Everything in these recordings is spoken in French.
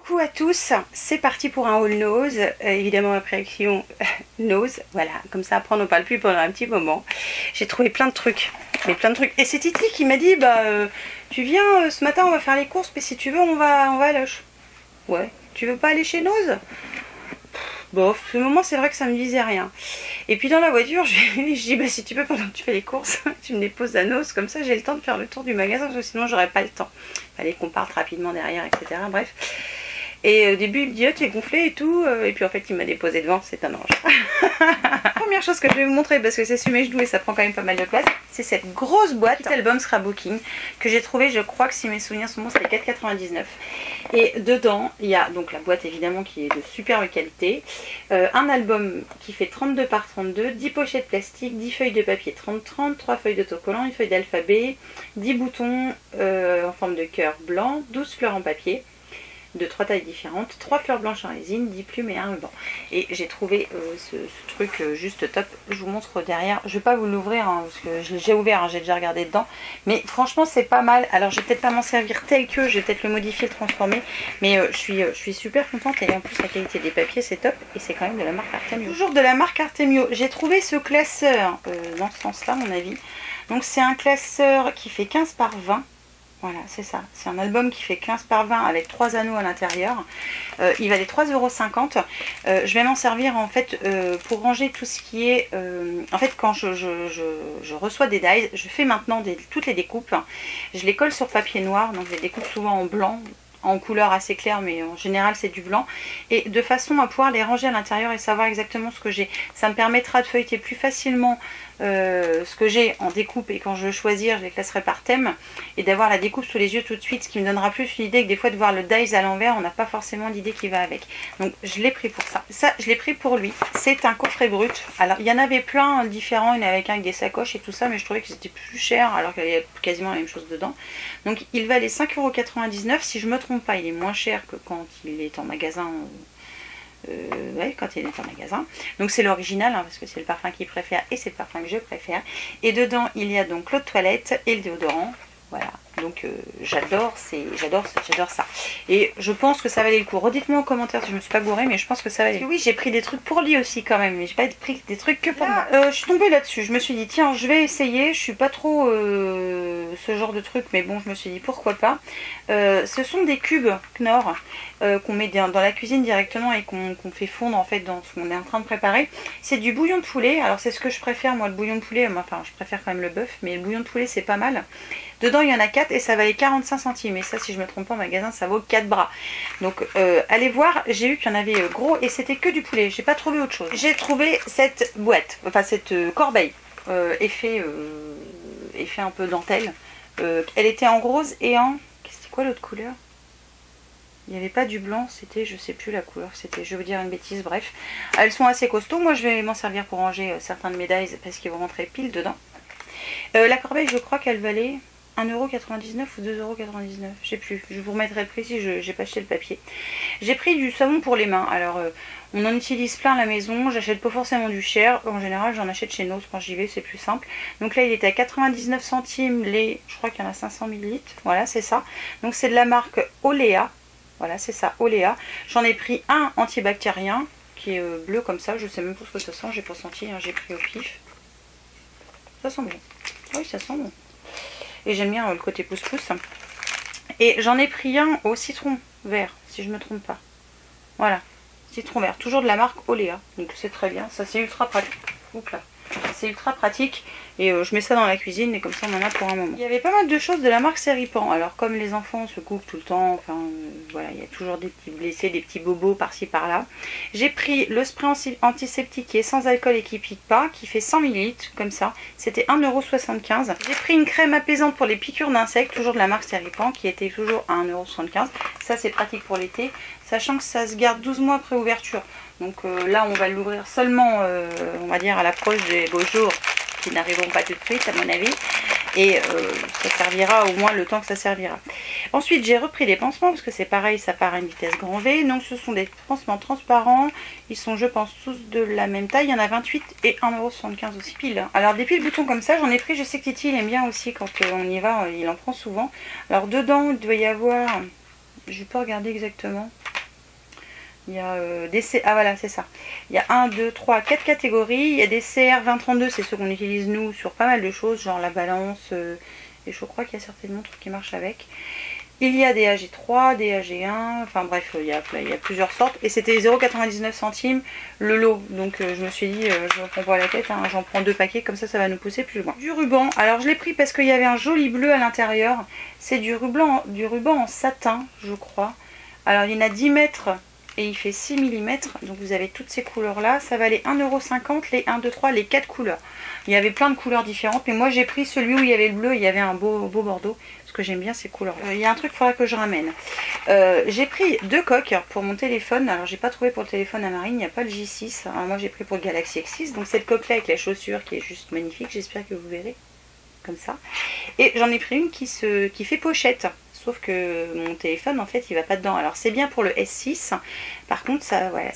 Coucou à tous, c'est parti pour un haul nose, évidemment après action nose, voilà, comme ça après on n'en parle plus pendant un petit moment. J'ai trouvé plein de trucs, et c'est Titi qui m'a dit, tu viens ce matin on va faire les courses, mais si tu veux on va à Loche. Ouais, tu veux pas aller chez Nose? Bon, ce moment c'est vrai que ça me disait rien. Et puis dans la voiture, je dis si tu peux pendant que tu fais les courses, tu me déposes à Nose, comme ça j'ai le temps de faire le tour du magasin, parce que sinon j'aurais pas le temps. Fallait qu'on parte rapidement derrière, etc. Bref. Et au début il me dit tu es gonflé et tout, et puis en fait il m'a déposé devant, c'est un ange. Première chose que je vais vous montrer, parce que c'est sur mes genoux et ça prend quand même pas mal de place, c'est cette grosse boîte, petit album scrapbooking, que j'ai trouvé, je crois que si mes souvenirs sont bons, c'était 4,99. Et dedans, il y a donc la boîte évidemment qui est de superbe qualité, un album qui fait 32 par 32, 10 pochettes plastiques, 10 feuilles de papier 30-30, 3 feuilles d'autocollant, une feuille d'alphabet, 10 boutons en forme de cœur blanc, 12 fleurs en papier, de 3 tailles différentes, 3 fleurs blanches en résine, 10 plumes et un ruban. Et j'ai trouvé ce truc juste top. Je vous montre derrière. Je vais pas vous l'ouvrir hein, parce que j'ai ouvert, hein, j'ai déjà regardé dedans. Mais franchement c'est pas mal. Alors je vais peut-être pas m'en servir tel que, je vais peut-être le modifier, le transformer. Mais je suis super contente et en plus la qualité des papiers c'est top. Et c'est quand même de la marque Artemio. Toujours de la marque Artemio. J'ai trouvé ce classeur dans ce sens-là à mon avis. Donc c'est un classeur qui fait 15 par 20. Voilà, c'est ça. C'est un album qui fait 15 par 20 avec 3 anneaux à l'intérieur. Il valait 3,50 €. Je vais m'en servir en fait pour ranger tout ce qui est... en fait, quand je reçois des dies, je fais maintenant toutes les découpes. Je les colle sur papier noir, donc je les découpe souvent en blanc, en couleur assez claire, mais en général c'est du blanc, et de façon à pouvoir les ranger à l'intérieur et savoir exactement ce que j'ai. Ça me permettra de feuilleter plus facilement ce que j'ai en découpe, et quand je veux choisir je les classerai par thème, et d'avoir la découpe sous les yeux tout de suite, ce qui me donnera plus l'idée que des fois de voir le dies à l'envers, on n'a pas forcément l'idée qui va avec. Donc je l'ai pris pour ça. Ça je l'ai pris pour lui. C'est un coffret brut. Alors il y en avait plein différents, il y en avait avec des sacoches et tout ça, mais je trouvais que c'était plus cher alors qu'il y avait quasiment la même chose dedans. Donc il valait 5,99 €. Si je me trompe pas, il est moins cher que quand il est en magasin. Ouais, quand il est en magasin. Donc c'est l'original, hein, parce que c'est le parfum qu'il préfère et c'est le parfum que je préfère. Et dedans il y a donc l'eau de toilette et le déodorant. Voilà, donc j'adore ça. Et je pense que ça valait le coup. Redites-moi en commentaire si je me suis pas gourée, mais je pense que ça valait le coup. Oui, j'ai pris des trucs pour lui aussi quand même, mais j'ai pas pris des trucs que pour moi. Je suis tombée là-dessus, je me suis dit tiens, je vais essayer. Je suis pas trop ce genre de truc, mais bon, je me suis dit pourquoi pas. Ce sont des cubes Knorr qu'on met dans la cuisine directement et qu'on fait fondre en fait dans ce qu'on est en train de préparer. C'est du bouillon de poulet. Alors c'est ce que je préfère moi, le bouillon de poulet. Enfin, je préfère quand même le bœuf, mais le bouillon de poulet c'est pas mal. Dedans il y en a 4 et ça valait 45 centimes. Et ça, si je me trompe pas, en magasin ça vaut 4 bras. Donc allez voir, j'ai vu qu'il y en avait gros et c'était que du poulet. J'ai pas trouvé autre chose. J'ai trouvé cette boîte, enfin cette corbeille effet un peu dentelle. Elle était en rose et en... C'était quoi l'autre couleur? Il n'y avait pas du blanc, c'était, je sais plus la couleur, c'était, je vais vous dire une bêtise, bref. Elles sont assez costauds, moi je vais m'en servir pour ranger certains de mes dies parce qu'ils vont rentrer pile dedans. La corbeille, je crois qu'elle valait 1,99 € ou 2,99 €, je sais plus, je vous remettrai le prix si j'ai pas acheté le papier. J'ai pris du savon pour les mains, alors on en utilise plein à la maison, j'achète pas forcément du cher, en général j'en achète chez Nose quand j'y vais, c'est plus simple. Donc là il était à 99 centimes, je crois qu'il y en a 500 ml, voilà c'est ça. Donc c'est de la marque Olea. Voilà, c'est ça, Olea. J'en ai pris un antibactérien qui est bleu comme ça. Je sais même pas ce que ça sent, j'ai pas senti, hein, j'ai pris au pif. Ça sent bon. Oui, ça sent bon. Et j'aime bien le côté pousse-pousse. Et j'en ai pris un au citron vert, si je me trompe pas. Voilà, citron vert. Toujours de la marque Olea. Donc c'est très bien. Ça, c'est ultra pratique. Oups là. C'est ultra pratique et je mets ça dans la cuisine et comme ça on en a pour un moment. Il y avait pas mal de choses de la marque Seripan. Alors comme les enfants se coupent tout le temps, enfin voilà, il y a toujours des petits blessés, des petits bobos par-ci par-là. J'ai pris le spray antiseptique qui est sans alcool et qui pique pas, qui fait 100 ml comme ça. C'était 1,75 €. J'ai pris une crème apaisante pour les piqûres d'insectes, toujours de la marque Seripan, qui était toujours à 1,75 €. Ça c'est pratique pour l'été, sachant que ça se garde 12 mois après ouverture. Donc là on va l'ouvrir seulement on va dire à l'approche des beaux jours qui n'arriveront pas tout de suite à mon avis, et ça servira au moins le temps que ça servira. Ensuite j'ai repris des pansements parce que c'est pareil, ça part à une vitesse grand V. Donc ce sont des pansements transparents, ils sont je pense tous de la même taille, il y en a 28 et 1,75 € aussi. Piles. Alors des piles boutons comme ça j'en ai pris, je sais que Titi il aime bien aussi quand on y va, il en prend souvent. Alors dedans il doit y avoir, je vais pas regarder exactement. Il y a des C... Ah voilà, c'est ça. Il y a 1, 2, 3, 4 catégories. Il y a des CR 2032, c'est ceux qu'on utilise nous sur pas mal de choses, genre la balance. Et je crois qu'il y a certaines montres qui marchent avec. Il y a des AG3, des AG1, enfin bref, il y a plusieurs sortes. Et c'était 0,99 centimes le lot. Donc je me suis dit, je ne prends pas la tête, hein, j'en prends 2 paquets, comme ça va nous pousser plus loin. Du ruban, alors je l'ai pris parce qu'il y avait un joli bleu à l'intérieur. C'est du ruban en satin, je crois. Alors il y en a 10 mètres et il fait 6 mm. Donc vous avez toutes ces couleurs là. Ça valait 1,50 €, les 1, 2, 3, les 4 couleurs. Il y avait plein de couleurs différentes. Mais moi j'ai pris celui où il y avait le bleu et il y avait un beau bordeaux. Parce que j'aime bien ces couleurs. Il y a un truc qu'il faudra que je ramène. J'ai pris 2 coques pour mon téléphone. Alors j'ai pas trouvé pour le téléphone à Marine. Il n'y a pas le J6. Alors moi j'ai pris pour le Galaxy X6. Donc cette coque là avec la chaussure qui est juste magnifique. J'espère que vous verrez. Comme ça. Et j'en ai pris une qui fait pochette. Sauf que mon téléphone en fait il va pas dedans. Alors c'est bien pour le S6. Par contre ça, voilà,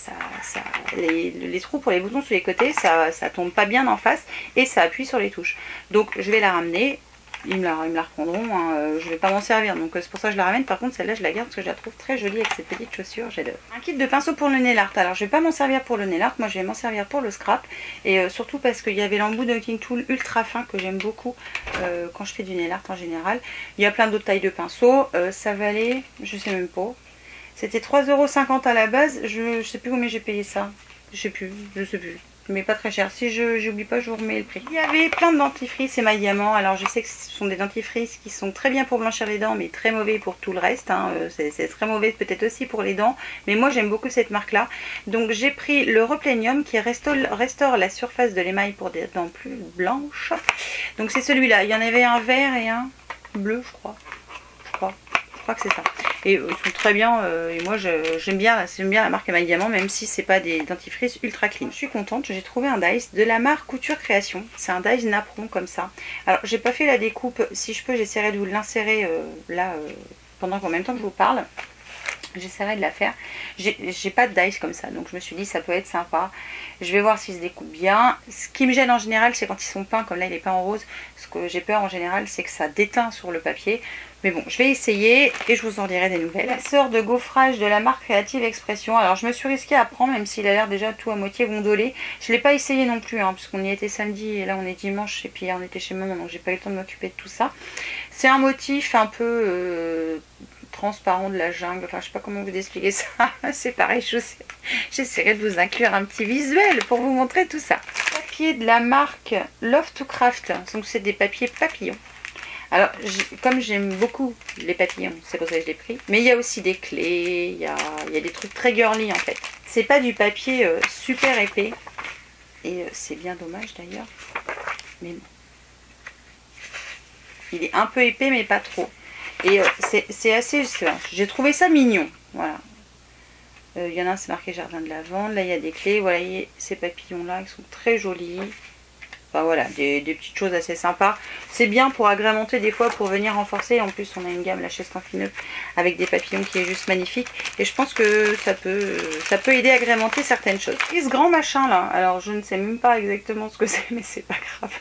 les trous pour les boutons sur les côtés, ça tombe pas bien en face et ça appuie sur les touches. Donc je vais la ramener. Ils me la reprendront, hein. Je vais pas m'en servir, donc c'est pour ça que je la ramène. Par contre celle-là je la garde parce que je la trouve très jolie avec cette petite chaussure, j'adore. Un kit de pinceau pour le nail art. Alors je vais pas m'en servir pour le nail art, moi je vais m'en servir pour le scrap. Et surtout parce qu'il y avait l'embout de Cutting Tool ultra fin que j'aime beaucoup quand je fais du nail art en général. Il y a plein d'autres tailles de pinceaux, ça valait, je sais même pas, c'était 3,50 € à la base. Je sais plus combien j'ai payé ça, je sais plus. Mais pas très cher. Si j'oublie pas, je vous remets le prix. Il y avait plein de dentifrices émaillaments. Alors je sais que ce sont des dentifrices qui sont très bien pour blanchir les dents, mais très mauvais pour tout le reste, hein. C'est très mauvais peut-être aussi pour les dents. Mais moi j'aime beaucoup cette marque là. Donc j'ai pris le Replenium qui restaure la surface de l'émail pour des dents plus blanches. Donc c'est celui-là. Il y en avait un vert et un bleu, je crois. Je crois que c'est ça. Et ils sont très bien. Et moi j'aime bien la marque Émail Diamant, même si c'est pas des dentifrices ultra clean. Je suis contente, j'ai trouvé un dice de la marque Couture Création. C'est un dice napperon comme ça. Alors j'ai pas fait la découpe. Si je peux, j'essaierai de vous l'insérer là pendant qu'en même temps que je vous parle. J'essaierai de la faire. J'ai pas de dice comme ça, donc je me suis dit ça peut être sympa. Je vais voir s'il se découpe bien. Ce qui me gêne en général, c'est quand ils sont peints, comme là il est peint en rose. Ce que j'ai peur en général, c'est que ça déteint sur le papier. Mais bon, je vais essayer et je vous en dirai des nouvelles. La sœur de gaufrage de la marque Creative Expression. Alors je me suis risquée à prendre, même s'il a l'air déjà tout à moitié gondolé. Je l'ai pas essayé non plus, hein, puisqu'on y était samedi et là on est dimanche. Et puis hier on était chez maman, donc j'ai pas eu le temps de m'occuper de tout ça. C'est un motif un peu transparent de la jungle, enfin je sais pas comment vous expliquer ça. C'est pareil, j'essaierai de vous inclure un petit visuel pour vous montrer tout ça. Papier de la marque Love to Craft, donc c'est des papiers papillons. Alors comme j'aime beaucoup les papillons, c'est pour ça que je l'ai pris, mais il y a aussi des clés, il y a des trucs très girly en fait. C'est pas du papier super épais et c'est bien dommage d'ailleurs, mais bon. Il est un peu épais mais pas trop. Et c'est assez, j'ai trouvé ça mignon, voilà. Il y en a un, c'est marqué jardin de lavande, là il y a des clés, voilà, ces papillons là qui sont très jolis. Enfin voilà, des petites choses assez sympas. C'est bien pour agrémenter des fois, pour venir renforcer. En plus on a une gamme là chez Stampin' Up avec des papillons qui est juste magnifique. Et je pense que ça peut aider à agrémenter certaines choses. Et ce grand machin là, alors je ne sais même pas exactement ce que c'est, mais c'est pas grave.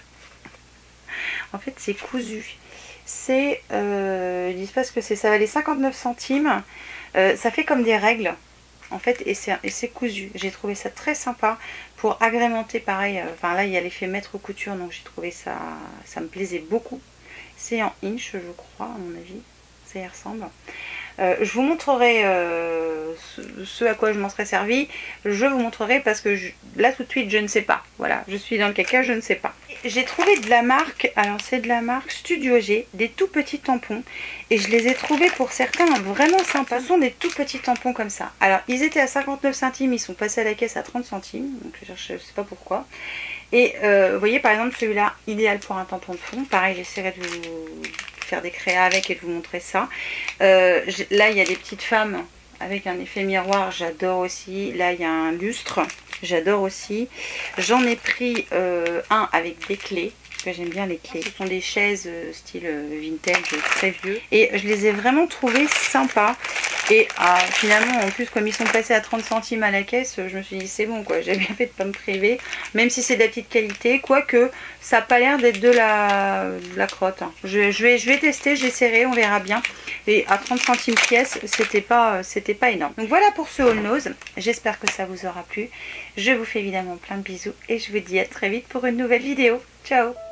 En fait c'est cousu. C'est, ils disent pas ce que c'est, ça valait 59 centimes. Ça fait comme des règles en fait et c'est cousu. J'ai trouvé ça très sympa pour agrémenter pareil. Enfin là il y a l'effet maître couture, donc j'ai trouvé ça, ça me plaisait beaucoup. C'est en inch je crois à mon avis, ça y ressemble. Je vous montrerai ce à quoi je m'en serais servi. Je vous montrerai parce que là tout de suite je ne sais pas. Voilà, je suis dans le caca, je ne sais pas. J'ai trouvé de la marque, alors c'est de la marque Studio G, des tout petits tampons. Et je les ai trouvés pour certains vraiment sympas. Ce sont des tout petits tampons comme ça. Alors ils étaient à 59 centimes, ils sont passés à la caisse à 30 centimes. Donc je ne sais pas pourquoi. Et vous voyez par exemple celui-là, idéal pour un tampon de fond. Pareil, j'essaierai de vous faire des créas avec et de vous montrer ça. Là il y a des petites femmes avec un effet miroir, j'adore aussi. Là il y a un lustre, j'adore aussi. J'en ai pris un avec des clés, parce que j'aime bien les clés. Ce sont des chaises style vintage très vieux et je les ai vraiment trouvées sympas. Et finalement, en plus, comme ils sont passés à 30 centimes à la caisse, je me suis dit c'est bon quoi, j'ai bien fait de pas me priver, même si c'est de la petite qualité, quoique ça n'a pas l'air d'être de la crotte. Je vais tester, j'essaierai, on verra bien. Et à 30 centimes pièce, c'était pas énorme. Donc voilà pour ce haul nose, j'espère que ça vous aura plu. Je vous fais évidemment plein de bisous et je vous dis à très vite pour une nouvelle vidéo. Ciao!